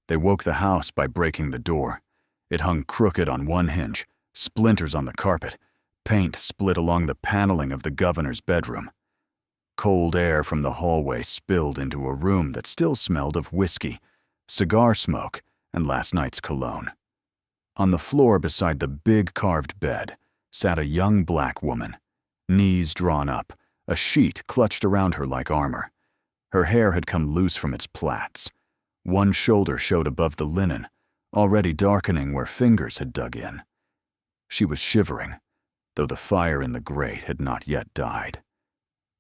They woke the house by breaking the door. It hung crooked on one hinge, splinters on the carpet, paint split along the paneling of the governor's bedroom. Cold air from the hallway spilled into a room that still smelled of whiskey, cigar smoke, and last night's cologne. On the floor beside the big carved bed sat a young black woman, knees drawn up, a sheet clutched around her like armor. Her hair had come loose from its plaits. One shoulder showed above the linen, already darkening where fingers had dug in. She was shivering, though the fire in the grate had not yet died.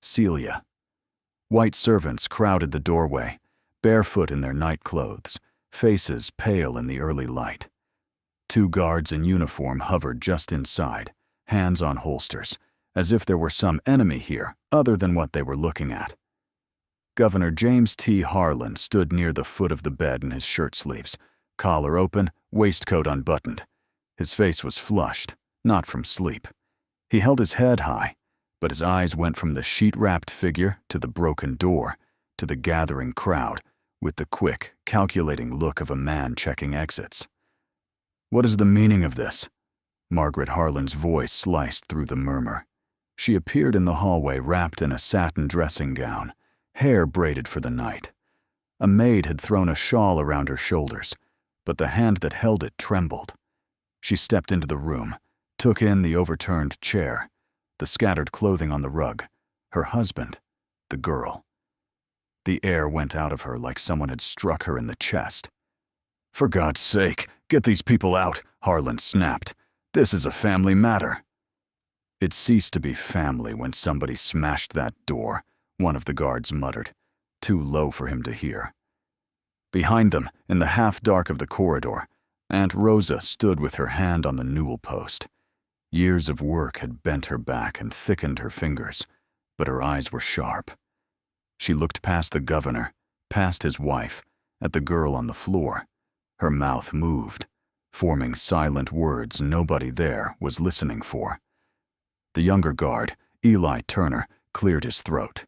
Celia. White servants crowded the doorway, barefoot in their night clothes, faces pale in the early light. 2 guards in uniform hovered just inside, hands on holsters, as if there were some enemy here other than what they were looking at. Governor James T. Harlan stood near the foot of the bed in his shirt sleeves, collar open, waistcoat unbuttoned. His face was flushed, not from sleep. He held his head high, but his eyes went from the sheet-wrapped figure to the broken door, to the gathering crowd, with the quick, calculating look of a man checking exits. "What is the meaning of this?" Margaret Harlan's voice sliced through the murmur. She appeared in the hallway wrapped in a satin dressing gown, hair braided for the night. A maid had thrown a shawl around her shoulders, but the hand that held it trembled. She stepped into the room, took in the overturned chair, the scattered clothing on the rug, her husband, the girl. The air went out of her like someone had struck her in the chest. "For God's sake, get these people out," Harlan snapped. "This is a family matter." It ceased to be family when somebody smashed that door, one of the guards muttered, too low for him to hear. Behind them, in the half-dark of the corridor, Aunt Rosa stood with her hand on the newel post. Years of work had bent her back and thickened her fingers, but her eyes were sharp. She looked past the governor, past his wife, at the girl on the floor. Her mouth moved, forming silent words nobody there was listening for. The younger guard, Eli Turner, cleared his throat.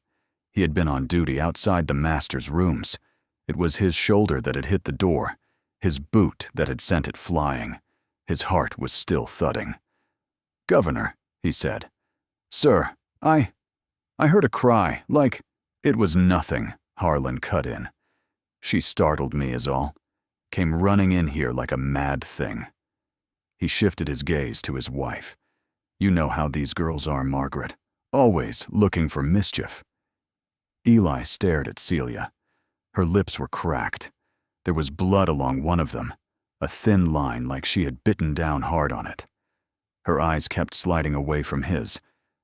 He had been on duty outside the master's rooms. It was his shoulder that had hit the door, his boot that had sent it flying. His heart was still thudding. "Governor," he said. "Sir, I heard a cry, like—" "It was nothing," Harlan cut in. "She startled me is all. Came running in here like a mad thing." He shifted his gaze to his wife. "You know how these girls are, Margaret. Always looking for mischief." Eli stared at Celia. Her lips were cracked. There was blood along one of them, a thin line like she had bitten down hard on it. Her eyes kept sliding away from his,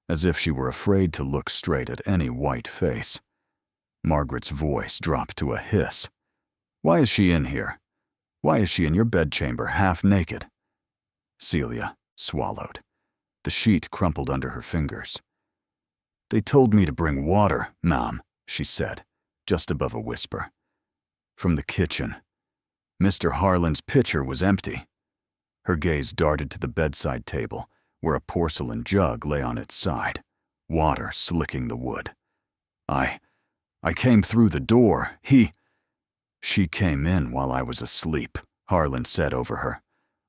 as if she were afraid to look straight at any white face. Margaret's voice dropped to a hiss. "Why is she in here? Why is she in your bedchamber half naked?" Celia swallowed. The sheet crumpled under her fingers. "They told me to bring water, Ma'am," she said, just above a whisper. "From the kitchen. Mr. Harlan's pitcher was empty." Her gaze darted to the bedside table, where a porcelain jug lay on its side, water slicking the wood. I came through the door. She came in while I was asleep," Harlan said over her.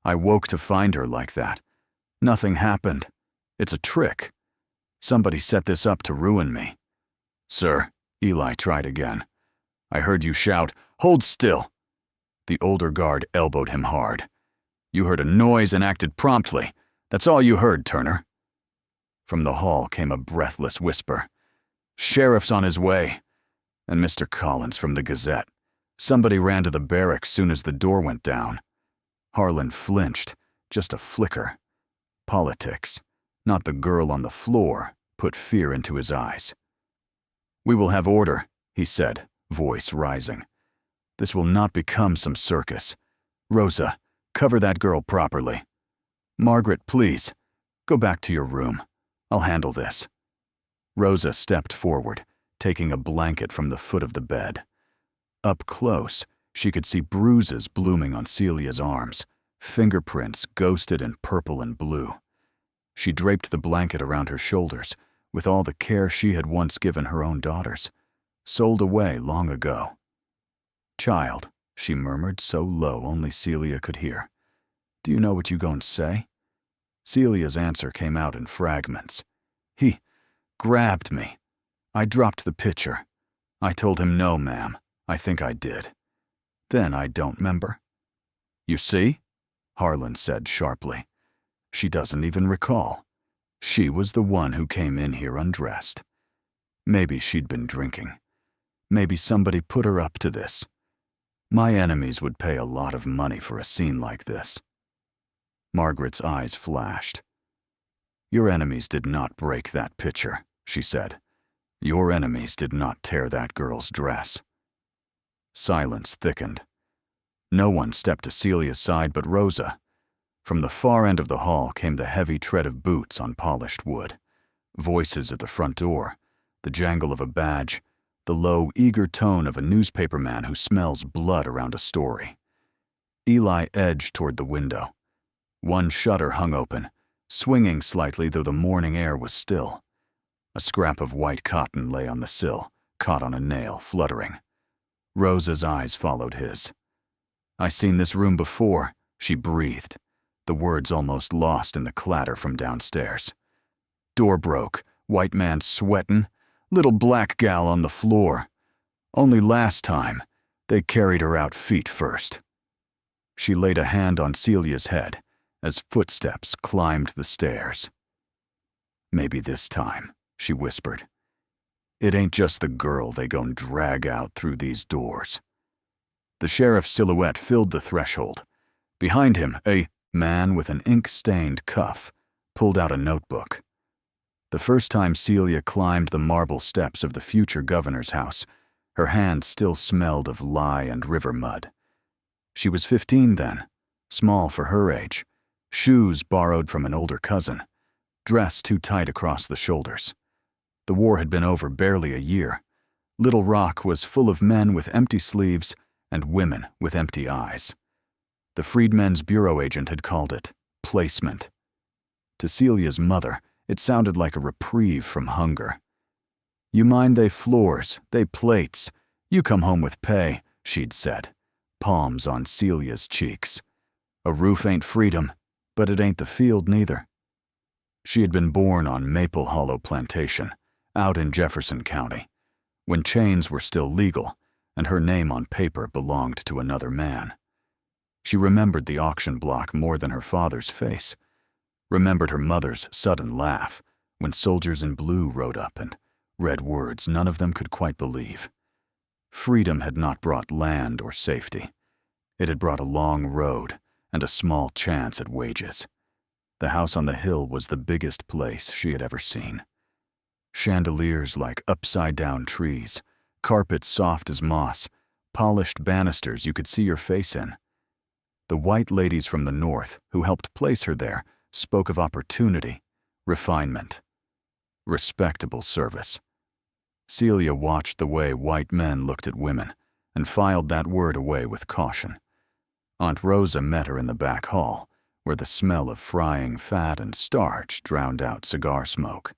"I woke to find her like that. Nothing happened. It's a trick. Somebody set this up to ruin me." "Sir," Eli tried again. "I heard you shout, 'Hold still!'" The older guard elbowed him hard. "You heard a noise and acted promptly. That's all you heard, Turner." From the hall came a breathless whisper. "Sheriff's on his way." And Mr. Collins from the Gazette. Somebody ran to the barracks soon as the door went down. Harlan flinched, just a flicker. Politics, not the girl on the floor, put fear into his eyes. "We will have order," he said, voice rising. "This will not become some circus. Rosa, cover that girl properly. Margaret, please, go back to your room. I'll handle this." Rosa stepped forward, taking a blanket from the foot of the bed. Up close, she could see bruises blooming on Celia's arms, fingerprints ghosted in purple and blue. She draped the blanket around her shoulders, with all the care she had once given her own daughters, sold away long ago. "Child," she murmured so low only Celia could hear. "Do you know what you gon' say?" Celia's answer came out in fragments. "He grabbed me. I dropped the pitcher. I told him no, ma'am. I think I did. Then I don't remember." "You see?" Harlan said sharply. "She doesn't even recall. She was the one who came in here undressed. Maybe she'd been drinking. Maybe somebody put her up to this. My enemies would pay a lot of money for a scene like this." Margaret's eyes flashed. "Your enemies did not break that pitcher," she said. "Your enemies did not tear that girl's dress." Silence thickened. No one stepped to Celia's side but Rosa. From the far end of the hall came the heavy tread of boots on polished wood, voices at the front door, the jangle of a badge, the low, eager tone of a newspaperman who smells blood around a story. Eli edged toward the window. One shutter hung open, swinging slightly though the morning air was still. A scrap of white cotton lay on the sill, caught on a nail, fluttering. Rosa's eyes followed his. "I seen this room before," she breathed, the words almost lost in the clatter from downstairs. "Door broke, white man sweatin', little black gal on the floor. Only last time, they carried her out feet first." She laid a hand on Celia's head as footsteps climbed the stairs. "Maybe this time," she whispered. "It ain't just the girl they gon' drag out through these doors." The sheriff's silhouette filled the threshold. Behind him, a man with an ink-stained cuff pulled out a notebook. The first time Celia climbed the marble steps of the future governor's house, her hand still smelled of lye and river mud. She was 15 then, small for her age, shoes borrowed from an older cousin, dress too tight across the shoulders. The war had been over barely a year. Little Rock was full of men with empty sleeves and women with empty eyes. The Freedmen's Bureau agent had called it placement. To Celia's mother, it sounded like a reprieve from hunger. "You mind they floors, they plates. You come home with pay," she'd said, palms on Celia's cheeks. "A roof ain't freedom, but it ain't the field neither." She had been born on Maple Hollow Plantation, out in Jefferson County, when chains were still legal and her name on paper belonged to another man. She remembered the auction block more than her father's face, remembered her mother's sudden laugh when soldiers in blue rode up and read words none of them could quite believe. Freedom had not brought land or safety. It had brought a long road and a small chance at wages. The house on the hill was the biggest place she had ever seen. Chandeliers like upside-down trees, carpets soft as moss, polished banisters you could see your face in. The white ladies from the north who helped place her there spoke of opportunity, refinement, respectable service. Celia watched the way white men looked at women and filed that word away with caution. Aunt Rosa met her in the back hall, where the smell of frying fat and starch drowned out cigar smoke.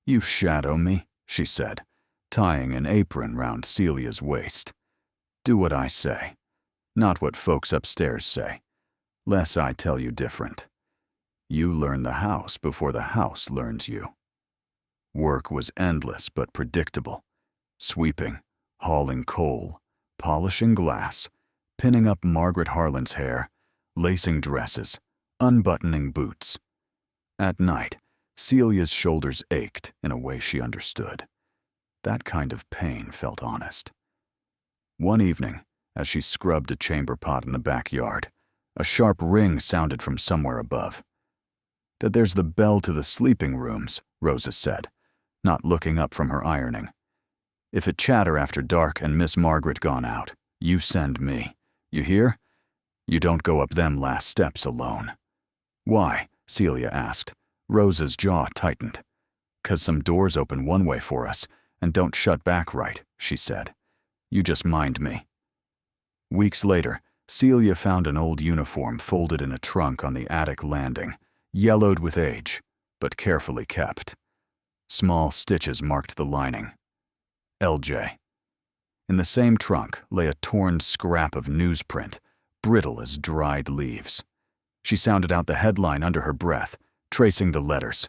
"You shadow me," she said, tying an apron round Celia's waist. "Do what I say, not what folks upstairs say, less I tell you different. You learn the house before the house learns you." Work was endless but predictable. Sweeping, hauling coal, polishing glass, pinning up Margaret Harlan's hair, lacing dresses, unbuttoning boots. At night, Celia's shoulders ached in a way she understood. That kind of pain felt honest. One evening, as she scrubbed a chamber pot in the backyard, a sharp ring sounded from somewhere above. "That there's the bell to the sleeping rooms," Rosa said, not looking up from her ironing. "If it chatter after dark and Miss Margaret gone out, you send me. You hear? You don't go up them last steps alone." "Why?" Celia asked. Rosa's jaw tightened. "'Cause some doors open one way for us and don't shut back right," she said. "You just mind me." Weeks later, Celia found an old uniform folded in a trunk on the attic landing, yellowed with age, but carefully kept. Small stitches marked the lining. LJ. In the same trunk lay a torn scrap of newsprint, brittle as dried leaves. She sounded out the headline under her breath, tracing the letters.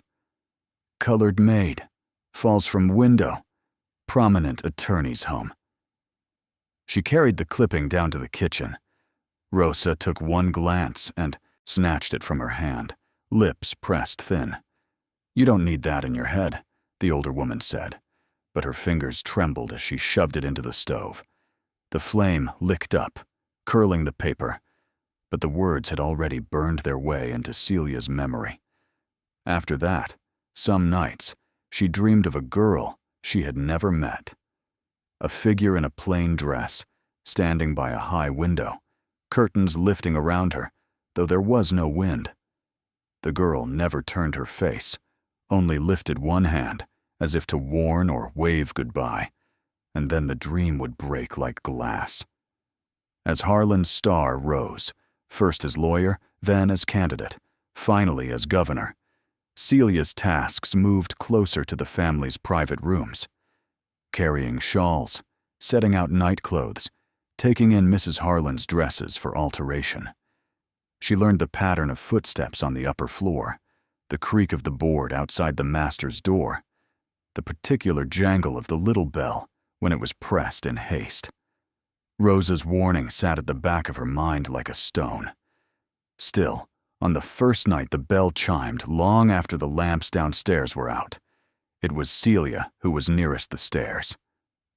Colored maid. Falls from window. Prominent attorney's home. She carried the clipping down to the kitchen. Rosa took one glance and snatched it from her hand, lips pressed thin. You don't need that in your head, the older woman said, but her fingers trembled as she shoved it into the stove. The flame licked up, curling the paper, but the words had already burned their way into Celia's memory. After that, some nights, she dreamed of a girl she had never met. A figure in a plain dress, standing by a high window, curtains lifting around her, though there was no wind. The girl never turned her face, only lifted one hand, as if to warn or wave goodbye, and then the dream would break like glass. As Harlan's star rose, first as lawyer, then as candidate, finally as governor, Celia's tasks moved closer to the family's private rooms. Carrying shawls, setting out nightclothes, taking in Mrs. Harlan's dresses for alteration. She learned the pattern of footsteps on the upper floor, the creak of the board outside the master's door, the particular jangle of the little bell when it was pressed in haste. Rosa's warning sat at the back of her mind like a stone. Still, on the first night the bell chimed long after the lamps downstairs were out. It was Celia who was nearest the stairs,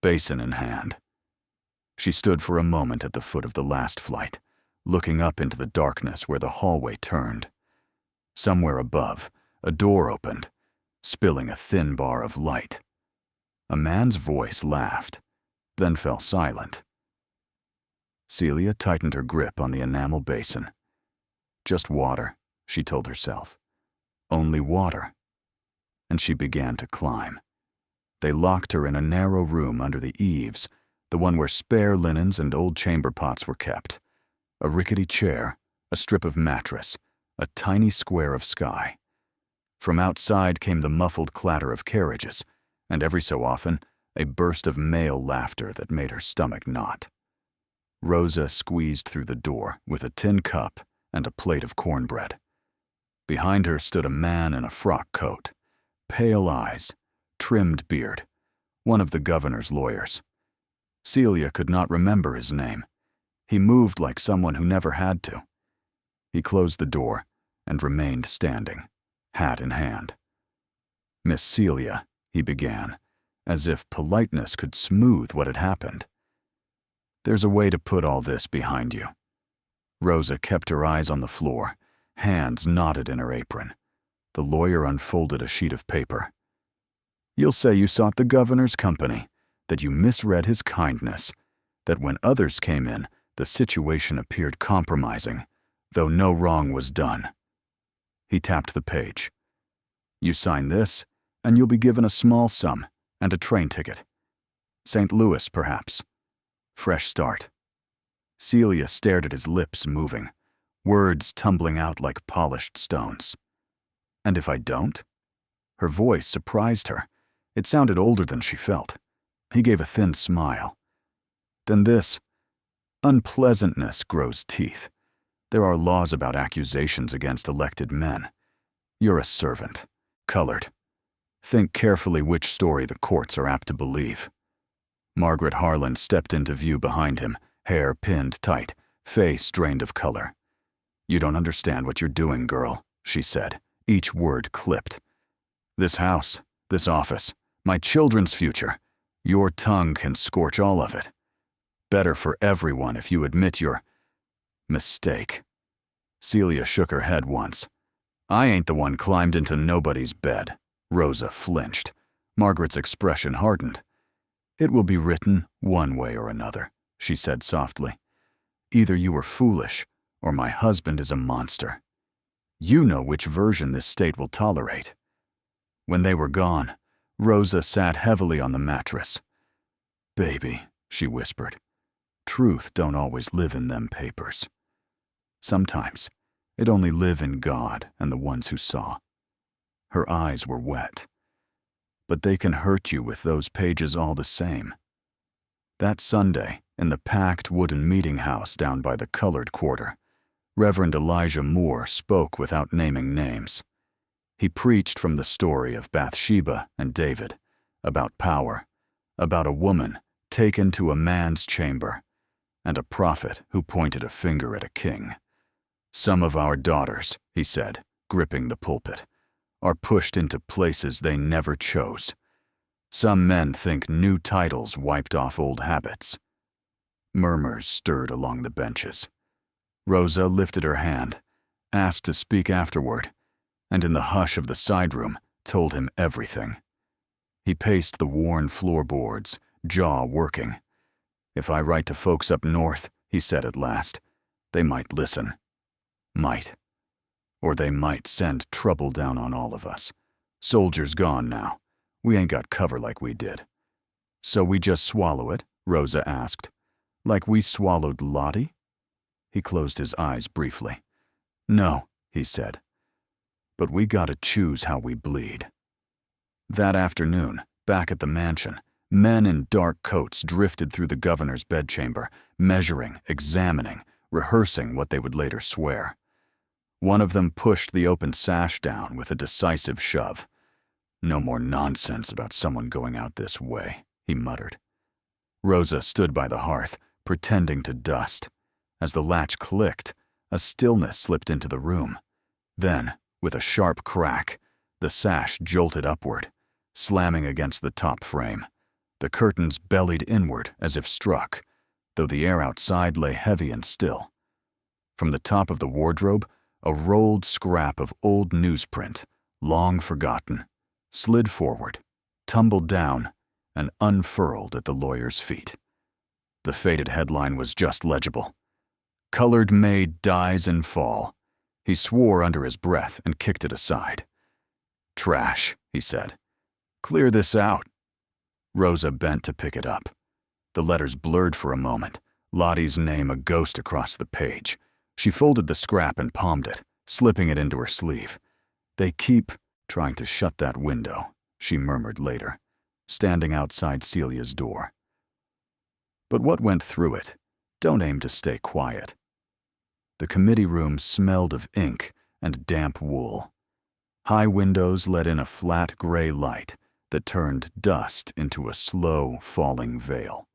basin in hand. She stood for a moment at the foot of the last flight, looking up into the darkness where the hallway turned. Somewhere above, a door opened, spilling a thin bar of light. A man's voice laughed, then fell silent. Celia tightened her grip on the enamel basin. Just water, she told herself. Only water. And she began to climb. They locked her in a narrow room under the eaves, the one where spare linens and old chamber pots were kept. A rickety chair, a strip of mattress, a tiny square of sky. From outside came the muffled clatter of carriages, and every so often, a burst of male laughter that made her stomach knot. Rosa squeezed through the door with a tin cup and a plate of cornbread. Behind her stood a man in a frock coat, pale eyes, trimmed beard, one of the governor's lawyers. Celia could not remember his name. He moved like someone who never had to. He closed the door and remained standing, hat in hand. Miss Celia, he began, as if politeness could smooth what had happened. There's a way to put all this behind you. Rosa kept her eyes on the floor, hands knotted in her apron. The lawyer unfolded a sheet of paper. You'll say you sought the governor's company, that you misread his kindness, that when others came in, the situation appeared compromising, though no wrong was done. He tapped the page. You sign this, and you'll be given a small sum and a train ticket. St. Louis, perhaps. Fresh start. Celia stared at his lips moving, words tumbling out like polished stones. And if I don't? Her voice surprised her. It sounded older than she felt. He gave a thin smile. Then this. Unpleasantness grows teeth. There are laws about accusations against elected men. You're a servant, colored. Think carefully which story the courts are apt to believe. Margaret Harlan stepped into view behind him, hair pinned tight, face drained of color. You don't understand what you're doing, girl, she said, each word clipped. This house, this office, my children's future, your tongue can scorch all of it. Better for everyone if you admit your mistake. Celia shook her head once. I ain't the one climbed into nobody's bed. Rosa flinched. Margaret's expression hardened. It will be written one way or another, she said softly. Either you were foolish, or my husband is a monster. You know which version this state will tolerate. When they were gone, Rosa sat heavily on the mattress. Baby, she whispered, truth don't always live in them papers. Sometimes it only live in God and the ones who saw. Her eyes were wet. But they can hurt you with those pages all the same. That Sunday, in the packed wooden meeting house down by the colored quarter, Reverend Elijah Moore spoke without naming names. He preached from the story of Bathsheba and David, about power, about a woman taken to a man's chamber, and a prophet who pointed a finger at a king. Some of our daughters, he said, gripping the pulpit, are pushed into places they never chose. Some men think new titles wiped off old habits. Murmurs stirred along the benches. Rosa lifted her hand, asked to speak afterward, and in the hush of the side room told him everything. He paced the worn floorboards, jaw working. "If I write to folks up north," he said at last, "they might listen. Might. Or they might send trouble down on all of us. Soldiers gone now. We ain't got cover like we did." "So we just swallow it?" Rosa asked. "Like we swallowed Lottie?" He closed his eyes briefly. "No," he said. "But we gotta choose how we bleed." That afternoon, back at the mansion, men in dark coats drifted through the governor's bedchamber, measuring, examining, rehearsing what they would later swear. One of them pushed the open sash down with a decisive shove. "No more nonsense about someone going out this way," he muttered. Rosa stood by the hearth, pretending to dust. As the latch clicked, a stillness slipped into the room. Then, with a sharp crack, the sash jolted upward, slamming against the top frame. The curtains bellied inward as if struck, though the air outside lay heavy and still. From the top of the wardrobe, a rolled scrap of old newsprint, long forgotten, slid forward, tumbled down, and unfurled at the lawyer's feet. The faded headline was just legible. "Colored maid dies in fall." He swore under his breath and kicked it aside. "Trash," he said. "Clear this out." Rosa bent to pick it up. The letters blurred for a moment, Lottie's name a ghost across the page. She folded the scrap and palmed it, slipping it into her sleeve. "They keep trying to shut that window," she murmured later, standing outside Celia's door. But what went through it? Don't aim to stay quiet. The committee room smelled of ink and damp wool. High windows let in a flat gray light that turned dust into a slow, falling veil.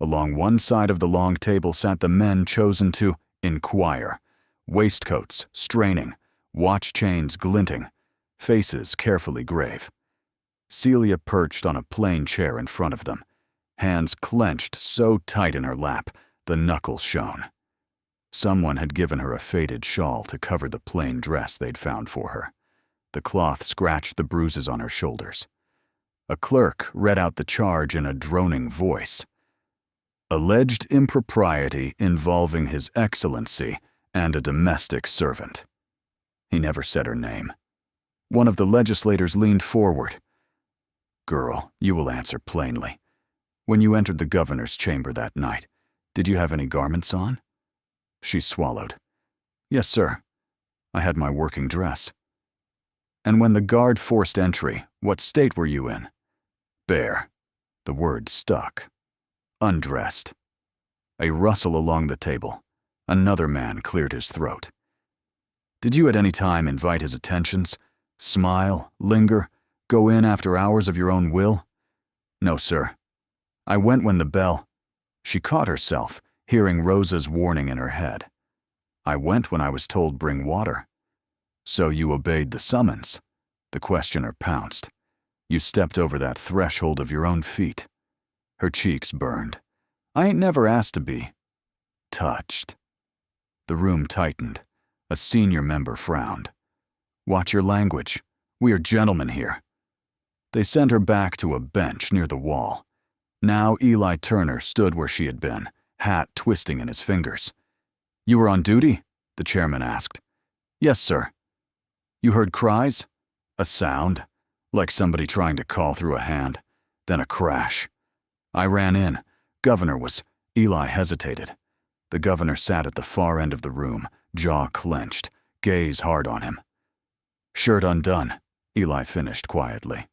Along one side of the long table sat the men chosen to inquire, waistcoats straining, watch chains glinting, faces carefully grave. Celia perched on a plain chair in front of them, hands clenched so tight in her lap the knuckles shone. Someone had given her a faded shawl to cover the plain dress they'd found for her. The cloth scratched the bruises on her shoulders. A clerk read out the charge in a droning voice. "Alleged impropriety involving His Excellency and a domestic servant." He never said her name. One of the legislators leaned forward. "Girl, you will answer plainly. When you entered the governor's chamber that night, did you have any garments on?" She swallowed. "Yes, sir. I had my working dress." "And when the guard forced entry, what state were you in?" "Bare." The word stuck. "Undressed." A rustle along the table. Another man cleared his throat. "Did you at any time invite his attentions? Smile, linger, go in after hours of your own will?" "No, sir. I went when the bell—" She caught herself, hearing Rosa's warning in her head. "I went when I was told bring water." "So you obeyed the summons?" The questioner pounced. "You stepped over that threshold of your own feet." Her cheeks burned. "I ain't never asked to be touched." The room tightened. A senior member frowned. "Watch your language. We are gentlemen here." They sent her back to a bench near the wall. Now Eli Turner stood where she had been, hat twisting in his fingers. "You were on duty?" the chairman asked. "Yes, sir." "You heard cries?" "A sound, like somebody trying to call through a hand. Then a crash. I ran in. Governor was—" Eli hesitated. The governor sat at the far end of the room, jaw clenched, gaze hard on him. "Shirt undone," Eli finished quietly.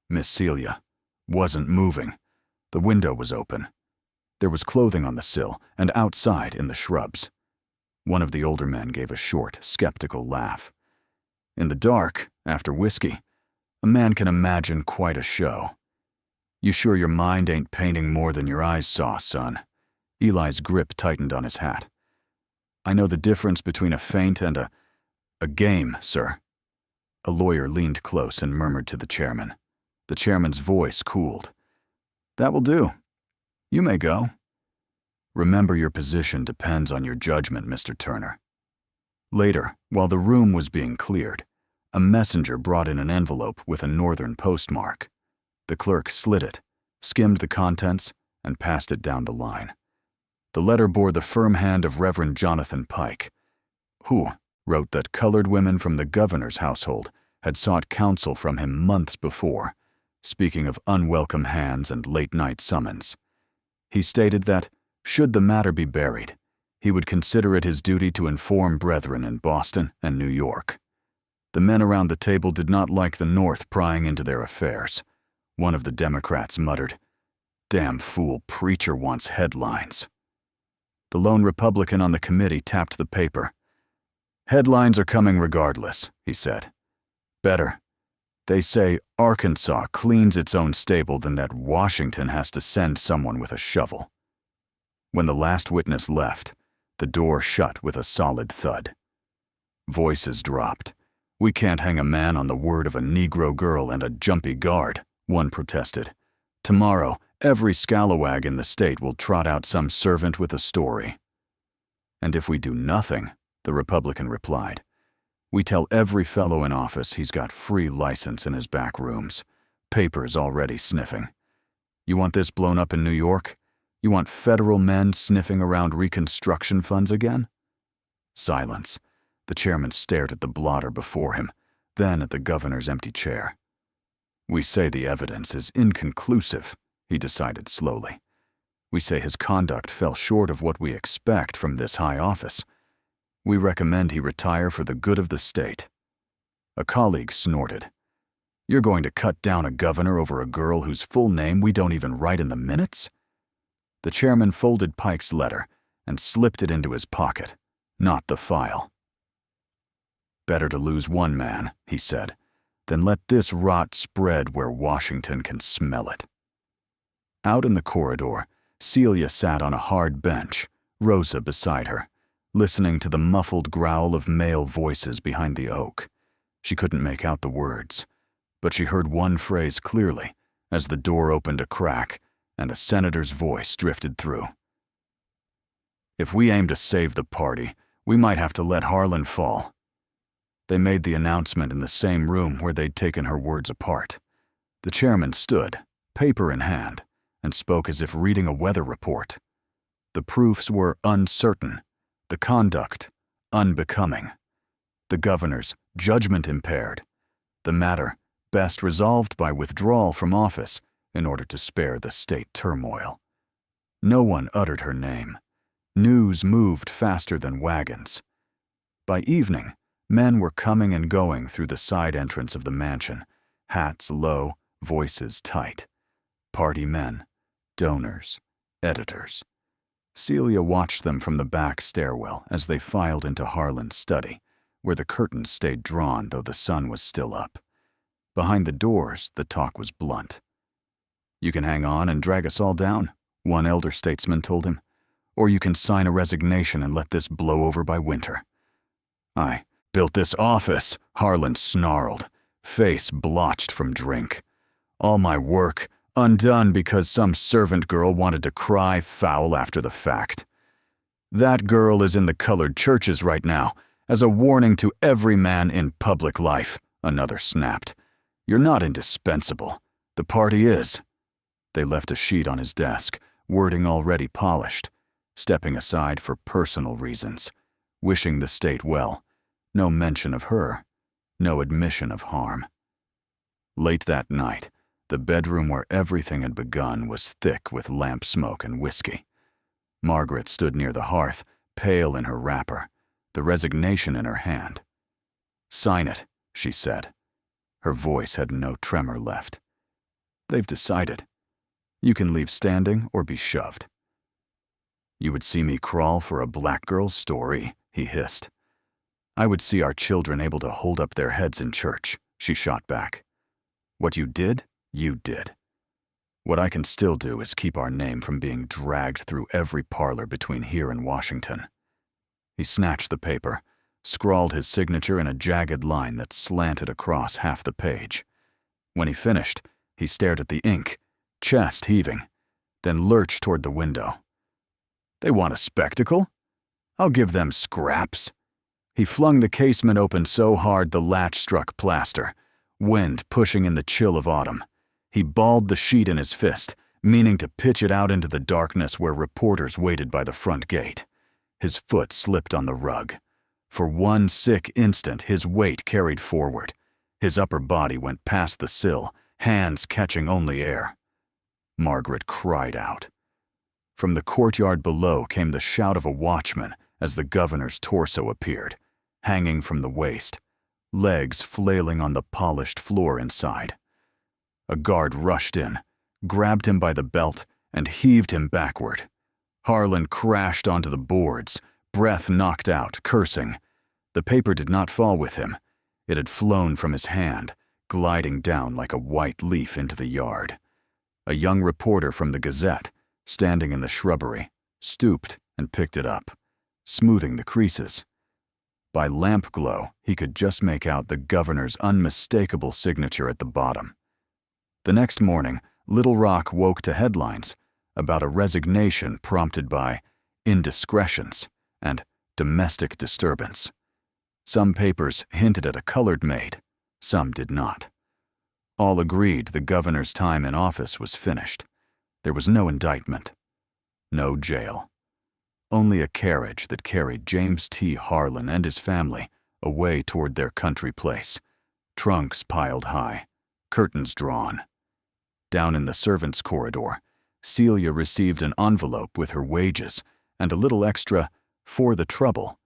"Miss Celia wasn't moving. The window was open. There was clothing on the sill and outside in the shrubs. One of the older men gave a short, skeptical laugh. In the dark, after whiskey, a man can imagine quite a show. You sure your mind ain't painting more than your eyes saw, son? Eli's grip tightened on his hat. I know the difference between a feint and a game, sir. A lawyer leaned close and murmured to the chairman. The chairman's voice cooled. That will do. You may go. Remember, your position depends on your judgment, Mr. Turner. Later, while the room was being cleared, a messenger brought in an envelope with a northern postmark. The clerk slid it, skimmed the contents, and passed it down the line. The letter bore the firm hand of Reverend Jonathan Pike, who wrote that colored women from the governor's household had sought counsel from him months before, speaking of unwelcome hands and late-night summons. He stated that, should the matter be buried, he would consider it his duty to inform brethren in Boston and New York. The men around the table did not like the North prying into their affairs. One of the Democrats muttered, "Damn fool preacher wants headlines." The lone Republican on the committee tapped the paper. "Headlines are coming regardless," he said. "Better. They say Arkansas cleans its own stable than that Washington has to send someone with a shovel." When the last witness left, the door shut with a solid thud. Voices dropped. "We can't hang a man on the word of a Negro girl and a jumpy guard," one protested. "Tomorrow, every scalawag in the state will trot out some servant with a story." "And if we do nothing," the Republican replied, "we tell every fellow in office he's got free license in his back rooms. Papers already sniffing. You want this blown up in New York? You want federal men sniffing around Reconstruction funds again?" Silence. The chairman stared at the blotter before him, then at the governor's empty chair. "We say the evidence is inconclusive," he decided slowly. "We say his conduct fell short of what we expect from this high office. We recommend he retire for the good of the state." A colleague snorted. "You're going to cut down a governor over a girl whose full name we don't even write in the minutes?" The chairman folded Pike's letter and slipped it into his pocket, not the file. "Better to lose one man," he said, "than let this rot spread where Washington can smell it." Out in the corridor, Celia sat on a hard bench, Rosa beside her, listening to the muffled growl of male voices behind the oak. She couldn't make out the words, but she heard one phrase clearly as the door opened a crack and a senator's voice drifted through. "If we aim to save the party, we might have to let Harlan fall." They made the announcement in the same room where they'd taken her words apart. The chairman stood, paper in hand, and spoke as if reading a weather report. The proofs were uncertain, the conduct unbecoming, the governor's judgment impaired, the matter best resolved by withdrawal from office in order to spare the state turmoil. No one uttered her name. News moved faster than wagons. By evening, men were coming and going through the side entrance of the mansion, hats low, voices tight. Party men, donors, editors. Celia watched them from the back stairwell as they filed into Harlan's study, where the curtains stayed drawn though the sun was still up. Behind the doors, the talk was blunt. "You can hang on and drag us all down," one elder statesman told him, "or you can sign a resignation and let this blow over by winter." "I built this office," Harlan snarled, face blotched from drink. "All my work undone because some servant girl wanted to cry foul after the fact. That girl is in the colored churches right now, as a warning to every man in public life," another snapped. "You're not indispensable. The party is." They left a sheet on his desk, wording already polished, stepping aside for personal reasons, wishing the state well. No mention of her, no admission of harm. Late that night, the bedroom where everything had begun was thick with lamp smoke and whiskey. Margaret stood near the hearth, pale in her wrapper, the resignation in her hand. "Sign it," she said. Her voice had no tremor left. "They've decided. You can leave standing or be shoved." You would see me crawl for a black girl's story, he hissed. I would see our children able to hold up their heads in church, she shot back. What you did, you did. What I can still do is keep our name from being dragged through every parlor between here and Washington. He snatched the paper, scrawled his signature in a jagged line that slanted across half the page. When he finished, he stared at the ink, chest heaving, then lurched toward the window. They want a spectacle? I'll give them scraps. He flung the casement open so hard the latch struck plaster, wind pushing in the chill of autumn. He balled the sheet in his fist, meaning to pitch it out into the darkness where reporters waited by the front gate. His foot slipped on the rug. For one sick instant, his weight carried forward. His upper body went past the sill, hands catching only air. Margaret cried out. From the courtyard below came the shout of a watchman as the governor's torso appeared, hanging from the waist, legs flailing on the polished floor inside. A guard rushed in, grabbed him by the belt, and heaved him backward. Harlan crashed onto the boards, breath knocked out, cursing. The paper did not fall with him. It had flown from his hand, gliding down like a white leaf into the yard. A young reporter from the Gazette, standing in the shrubbery, stooped and picked it up, smoothing the creases. By lamp glow, he could just make out the governor's unmistakable signature at the bottom. The next morning, Little Rock woke to headlines about a resignation prompted by indiscretions and domestic disturbance. Some papers hinted at a colored maid, some did not. All agreed the governor's time in office was finished. There was no indictment, no jail. Only a carriage that carried James T. Harlan and his family away toward their country place, trunks piled high, curtains drawn. Down in the servants' corridor, Celia received an envelope with her wages and a little extra for the trouble,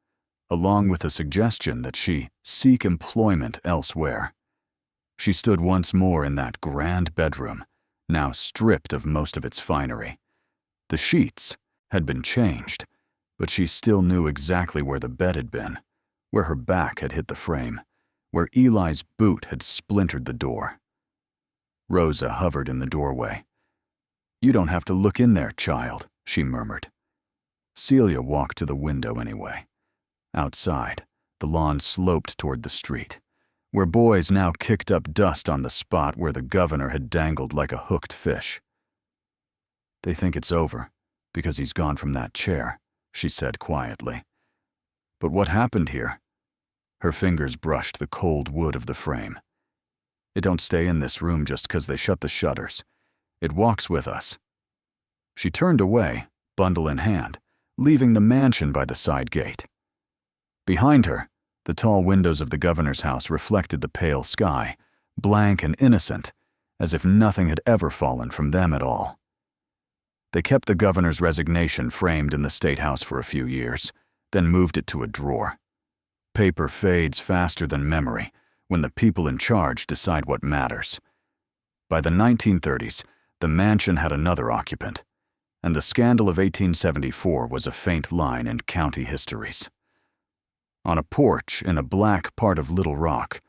along with a suggestion that she seek employment elsewhere. She stood once more in that grand bedroom, now stripped of most of its finery. The sheets had been changed, but she still knew exactly where the bed had been, where her back had hit the frame, where Eli's boot had splintered the door. Rosa hovered in the doorway. You don't have to look in there, child, she murmured. Celia walked to the window anyway. Outside, the lawn sloped toward the street, where boys now kicked up dust on the spot where the governor had dangled like a hooked fish. They think it's over, because he's gone from that chair, she said quietly. But what happened here? Her fingers brushed the cold wood of the frame. It don't stay in this room just 'cause they shut the shutters. It walks with us. She turned away, bundle in hand, leaving the mansion by the side gate. Behind her, the tall windows of the governor's house reflected the pale sky, blank and innocent, as if nothing had ever fallen from them at all. They kept the governor's resignation framed in the State House for a few years, then moved it to a drawer. Paper fades faster than memory when the people in charge decide what matters. By the 1930s, the mansion had another occupant, and the scandal of 1874 was a faint line in county histories. On a porch in a black part of Little Rock,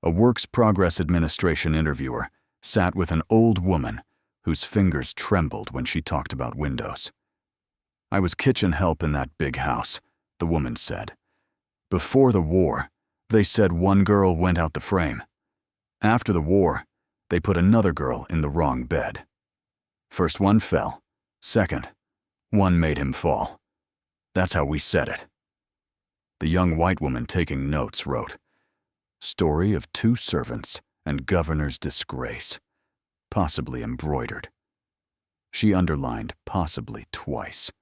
a Works Progress Administration interviewer sat with an old woman whose fingers trembled when she talked about windows. I was kitchen help in that big house, the woman said. Before the war, they said one girl went out the frame. After the war, they put another girl in the wrong bed. First one fell. Second, one made him fall. That's how we said it. The young white woman taking notes wrote, "Story of two servants and governor's disgrace," possibly embroidered. She underlined possibly twice.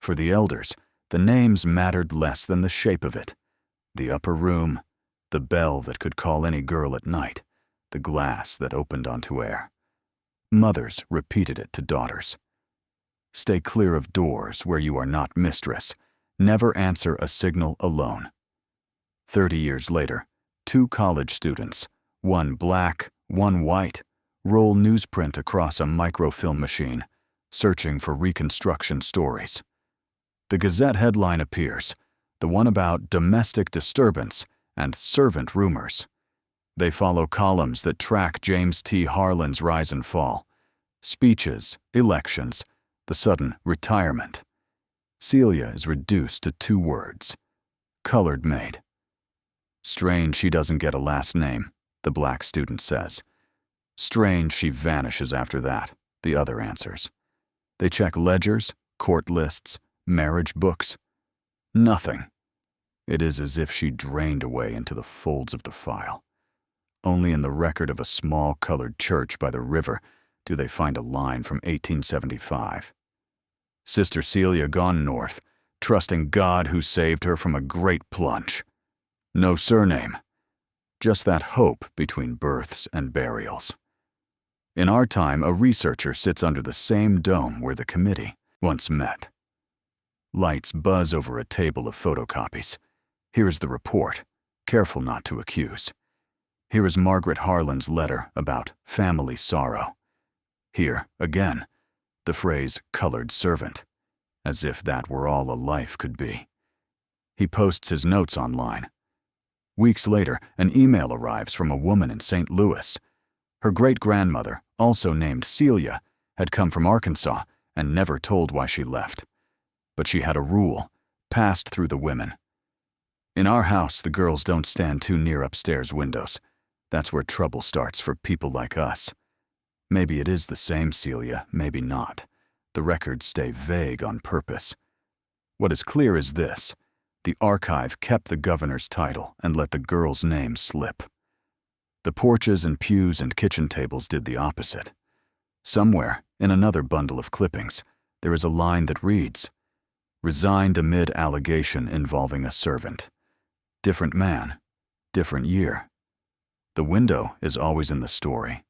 For the elders, the names mattered less than the shape of it. The upper room, the bell that could call any girl at night, the glass that opened onto air. Mothers repeated it to daughters. Stay clear of doors where you are not mistress. Never answer a signal alone. 30 years later, 2 college students, one black, one white, roll newsprint across a microfilm machine, searching for Reconstruction stories. The Gazette headline appears, the one about domestic disturbance and servant rumors. They follow columns that track James T. Harlan's rise and fall, speeches, elections, the sudden retirement. Celia is reduced to 2 words: colored maid. Strange she doesn't get a last name, the black student says. Strange she vanishes after that, the other answers. They check ledgers, court lists, marriage books. Nothing. It is as if she drained away into the folds of the file. Only in the record of a small colored church by the river do they find a line from 1875. Sister Celia gone north, trusting God who saved her from a great plunge. No surname, just that hope between births and burials. In our time, a researcher sits under the same dome where the committee once met. Lights buzz over a table of photocopies. Here is the report, careful not to accuse. Here is Margaret Harlan's letter about family sorrow. Here, again, the phrase colored servant, as if that were all a life could be. He posts his notes online. Weeks later, an email arrives from a woman in St. Louis. Her great-grandmother, also named Celia, had come from Arkansas and never told why she left. But she had a rule, passed through the women. In our house, the girls don't stand too near upstairs windows. That's where trouble starts for people like us. Maybe it is the same, Celia, maybe not. The records stay vague on purpose. What is clear is this: the archive kept the governor's title and let the girl's name slip. The porches and pews and kitchen tables did the opposite. Somewhere, in another bundle of clippings, there is a line that reads, "Resigned amid allegation involving a servant. Different man, different year." The window is always in the story,